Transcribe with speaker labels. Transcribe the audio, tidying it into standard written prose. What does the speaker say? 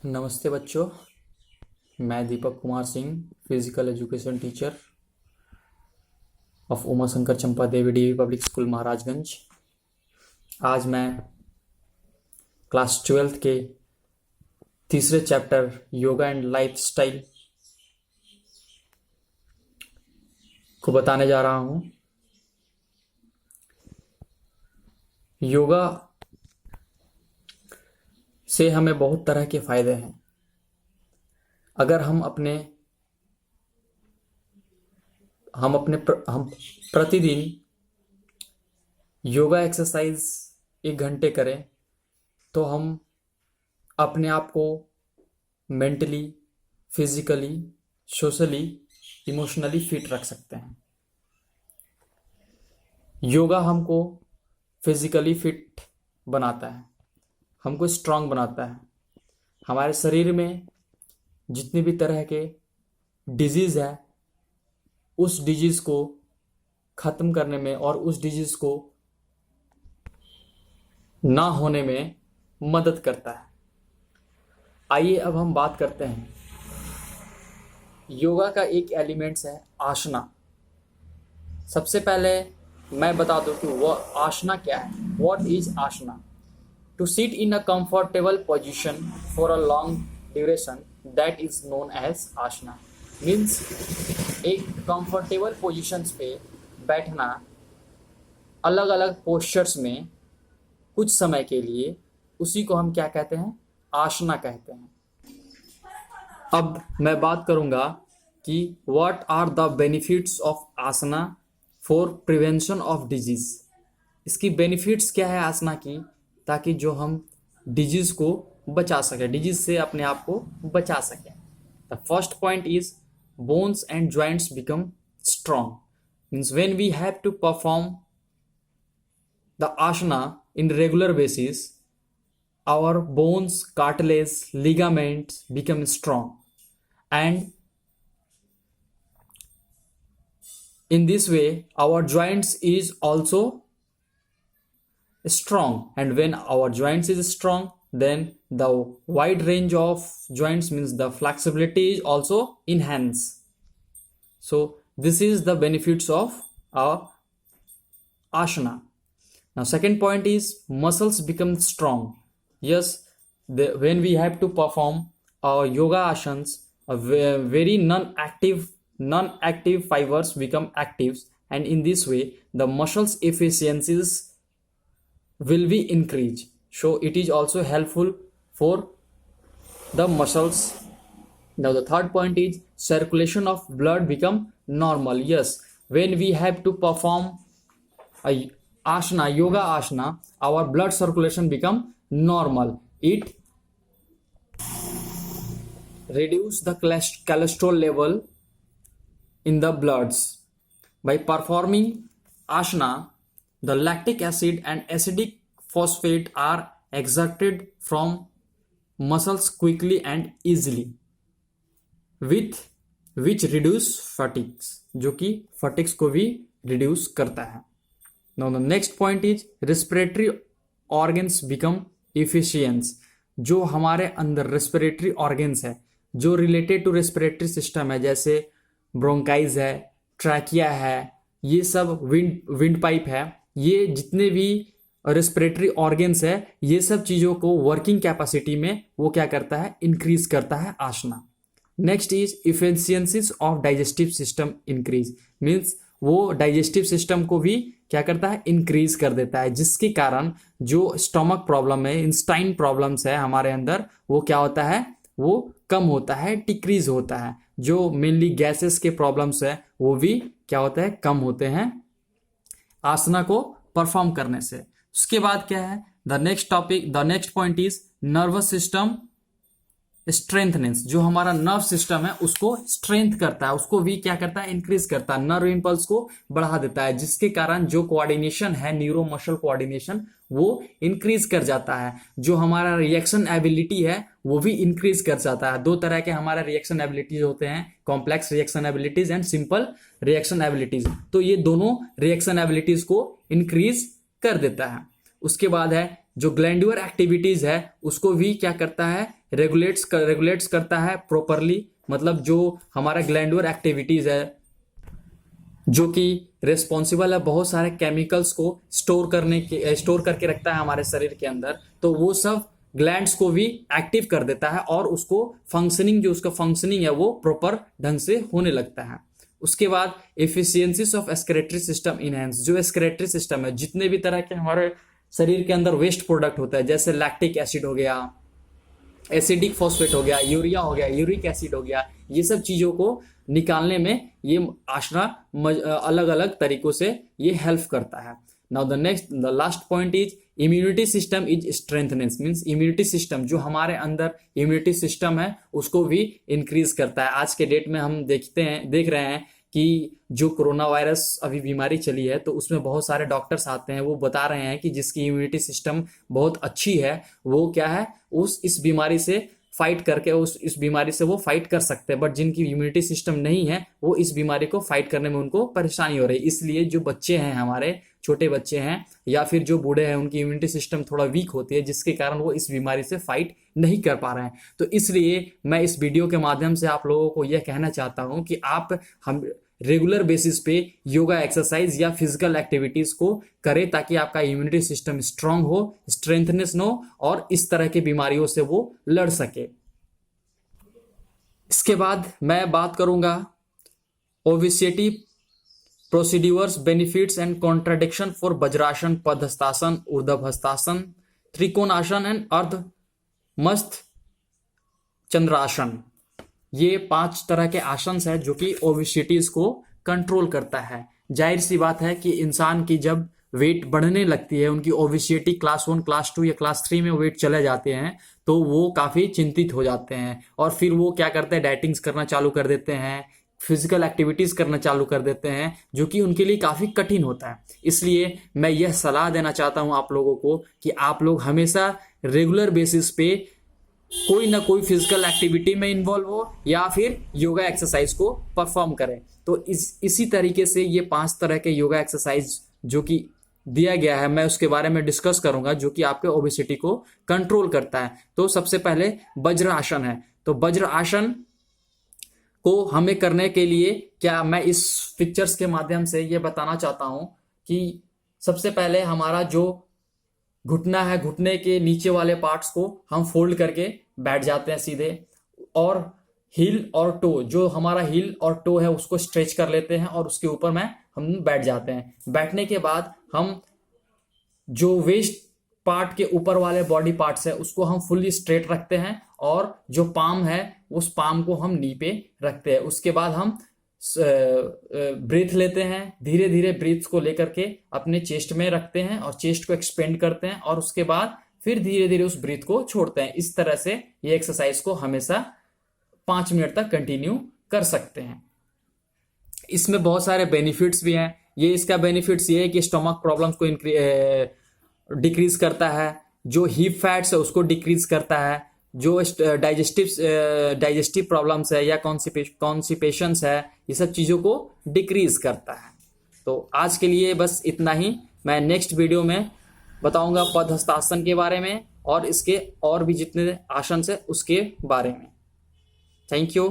Speaker 1: नमस्ते बच्चों। मैं Deepak Kumar Singh, physical education teacher of Uma Shankar Champa Devi DV public school Maharajganj. आज मैं क्लास 12th के तीसरे चैप्टर योगा एंड लाइफस्टाइल को बताने जा रहा हूँ। योगा से हमें बहुत तरह के फायदे हैं। अगर हम प्रतिदिन योगा एक्सरसाइज 1 घंटे करें तो हम अपने आप को mentally, physically, socially, emotionally fit रख सकते हैं। योगा हमको फिजिकली फिट बनाता है, हमको स्ट्रांग बनाता है। हमारे शरीर में जितनी भी तरह के डिजीज़ है उस डिजीज़ को ख़त्म करने में और उस डिजीज़ को ना होने में मदद करता है। आइए अब हम बात करते हैं। योगा का एक एलिमेंट्स है आसना। सबसे पहले मैं बता दूं कि वह आसना क्या है। What is asana? To sit in a comfortable position for a long duration, that is known as asana. Means एक कंफर्टेबल पोजीशंस पे बैठना अलग अलग पोस्चर्स में कुछ समय के लिए, उसी को हम क्या कहते हैं? आसना कहते हैं। अब मैं बात करूंगा कि what are the benefits of asana for prevention of disease. इसकी बेनिफिट्स क्या है आसना की, ताकि जो हम डिजीज को बचा सके, डिजीज से अपने आप को बचा सके। The first point is bones and joints become strong. Means when we have to perform the asana in regular basis, our bones, cartilage, ligaments become strong, and in this way our joints is also strong. And when our joints is strong, then the wide range of joints, means the flexibility is also enhanced. So this is the benefits of our asana. Now second point is muscles become strong. Yes, when we have to perform our yoga asanas, a very non-active fibers become active, and in this way the muscles efficiencies will be increased. So it is also helpful for the muscles. Now the third point is circulation of blood become normal. Yes, when we have to perform a asana, yoga asana, our blood circulation become normal. It reduce the cholesterol level in the bloods. By performing asana, the lactic acid and acidic phosphate are extracted from muscles quickly and easily, with which reduce fatigues, जो कि fatigues को भी reduce करता है। Now the next point is respiratory organs become efficient. जो हमारे अंदर respiratory organs है, जो related to respiratory system है, जैसे ब्रोंकाइज है, ट्रैकिया है, ये सब विंड पाइप है, ये जितने भी रेस्पिरेटरी ऑर्गन्स है, ये सब चीज़ों को वर्किंग कैपेसिटी में वो क्या करता है? इंक्रीज करता है आसना। Next is efficiencies of digestive system increase. Means वो डाइजेस्टिव सिस्टम को भी क्या करता है? इंक्रीज कर देता है, जिसके कारण जो स्टमक प्रॉब्लम है, इंस्टाइन प्रॉब्लम्स है हमारे अंदर, वो क्या होता है? वो कम होता है, डिक्रीज होता है। जो मेनली गैसेस के प्रॉब्लम्स है वो भी क्या होता है? कम होते हैं आसना को परफॉर्म करने से। उसके बाद क्या है? The next point is nervous system strengthness. जो हमारा नर्व सिस्टम है उसको स्ट्रेंथ करता है, उसको भी क्या करता है? इंक्रीज करता है, नर्व इंपल्स को बढ़ा देता है, जिसके कारण जो कोऑर्डिनेशन है, न्यूरो मसल कोऑर्डिनेशन, वो इंक्रीज कर जाता है। जो हमारा रिएक्शन एबिलिटी है वो भी इंक्रीज कर जाता है। दो तरह के हमारे रिएक्शन एबिलिटीज होते हैं, complex reaction abilities and simple reaction abilities. तो ये दोनों रिएक्शन एबिलिटीज को इंक्रीज कर देता है। उसके बाद है जो ग्लैंडुलर एक्टिविटीज है उसको भी क्या करता है? रेगुलेट्स करता है प्रॉपरली, मतलब जो हमारा ग्लैंडुलर एक्टिविटीज है जो कि रिस्पॉन्सिबल है बहुत सारे केमिकल्स को स्टोर करके रखता है हमारे शरीर के अंदर, तो वो सब ग्लैंड्स को भी एक्टिव कर देता है और उसको उसका फंक्शनिंग है वो प्रॉपर ढंग से होने लगता है। उसके बाद efficiencies of excretory system enhance. जो एक्सक्रेटरी सिस्टम है, जितने भी तरह के हमारे शरीर के अंदर वेस्ट प्रोडक्ट होता है, जैसे लैक्टिक एसिड हो गया, एसिडिक फॉस्फेट हो गया, यूरिया हो गया, यूरिक एसिड हो गया, ये सब चीजों को निकालने में ये आसना अलग अलग तरीकों से ये हेल्प करता है। Now the last point is immunity system is strengthness, means immunity system, जो हमारे अंदर इम्यूनिटी सिस्टम है उसको भी इंक्रीज करता है। आज के डेट में हम देख रहे हैं कि जो कोरोना वायरस अभी बीमारी चली है, तो उसमें बहुत सारे डॉक्टर्स आते हैं, वो बता रहे हैं कि जिसकी इम्यूनिटी सिस्टम बहुत अच्छी है वो क्या है, इस बीमारी से फाइट करके इस बीमारी से वो फाइट कर सकते हैं, बट जिनकी इम्यूनिटी सिस्टम नहीं है वो इस बीमारी को फाइट करने में उनको परेशानी हो रही है। इसलिए जो बच्चे हैं, हमारे छोटे बच्चे हैं या फिर जो बूढ़े हैं, उनकी इम्यूनिटी सिस्टम थोड़ा वीक होती है, जिसके कारण वो इस बीमारी से फाइट नहीं कर पा रहे हैं। तो इसलिए मैं इस वीडियो के माध्यम से आप लोगों को यह कहना चाहता हूं कि हम रेगुलर बेसिस पे योगा एक्सरसाइज या फिजिकल एक्टिविटीज को करें, ताकि आपका इम्यूनिटी सिस्टम स्ट्रांग हो, स्ट्रेंथनेस हो और इस तरह की बीमारियों से वो लड़ सके। इसके बाद मैं बात करूंगा obesity procedures, benefits and contradiction for vajrasana, padmahastasana, urdhvahastasana, trikonasana and ardha मस्त चंद्रासन। ये 5 तरह के आसन है जो कि ओबेसिटीज को कंट्रोल करता है। जाहिर सी बात है कि इंसान की जब वेट बढ़ने लगती है, उनकी ओबेसिटी क्लास 1, क्लास 2 या क्लास 3 में वेट चले जाते हैं, तो वो काफी चिंतित हो जाते हैं और फिर वो क्या करते हैं, डाइटिंग्स करना चालू कर देते हैं, फिजिकल एक्टिविटीज करना चालू कर देते हैं, जो कि उनके लिए काफी कठिन होता है। इसलिए मैं यह सलाह देना चाहता हूं आप लोगों को कि आप लोग हमेशा रेगुलर बेसिस पे कोई ना कोई फिजिकल एक्टिविटी में इन्वॉल्व हो या फिर योगा एक्सरसाइज को परफॉर्म करें। तो इसी तरीके से ये 5 तरह के योगा एक्सरसाइज जो कि दिया गया है, मैं उसके बारे में डिस्कस करूंगा, जो कि आपके ओबेसिटी को कंट्रोल करता है। तो सबसे पहले वज्र आसन है। तो वज्र आसन को हमें करने के लिए क्या मैं इस पिक्चर्स के माध्यम से ये बताना चाहता हूं कि सबसे पहले हमारा जो घुटना है, घुटने के नीचे वाले पार्ट्स को हम फोल्ड करके बैठ जाते हैं सीधे, और हील और टो, जो हमारा हील और टो है उसको स्ट्रेच कर लेते हैं और उसके ऊपर हम बैठ जाते हैं। बैठने के बाद हम जो वेस्ट पार्ट के ऊपर वाले बॉडी पार्ट्स है उसको हम फुल्ली स्ट्रेट रखते हैं और जो पाम है उस पाम को हम नी पे रखते हैं। उसके बाद हम ब्रीथ लेते हैं, धीरे धीरे ब्रीथ को लेकर के अपने चेस्ट में रखते हैं और चेस्ट को एक्सपेंड करते हैं और उसके बाद फिर धीरे धीरे उस ब्रीथ को छोड़ते हैं। इस तरह से ये एक्सरसाइज को हमेशा 5 मिनट तक कंटिन्यू कर सकते हैं। इसमें बहुत सारे बेनिफिट्स भी हैं। इसका बेनिफिट्स ये है कि स्टमक प्रॉब्लम्स को डिक्रीज करता है, जो हिप फैट्स है उसको डिक्रीज करता है, जो डाइजेस्टिव प्रॉब्लम्स है या कॉन्स्टिपेशंस है, ये सब चीज़ों को डिक्रीज करता है। तो आज के लिए बस इतना ही। मैं नेक्स्ट वीडियो में बताऊंगा पद्महस्तासन के बारे में और इसके और भी जितने आसन है उसके बारे में। Thank you.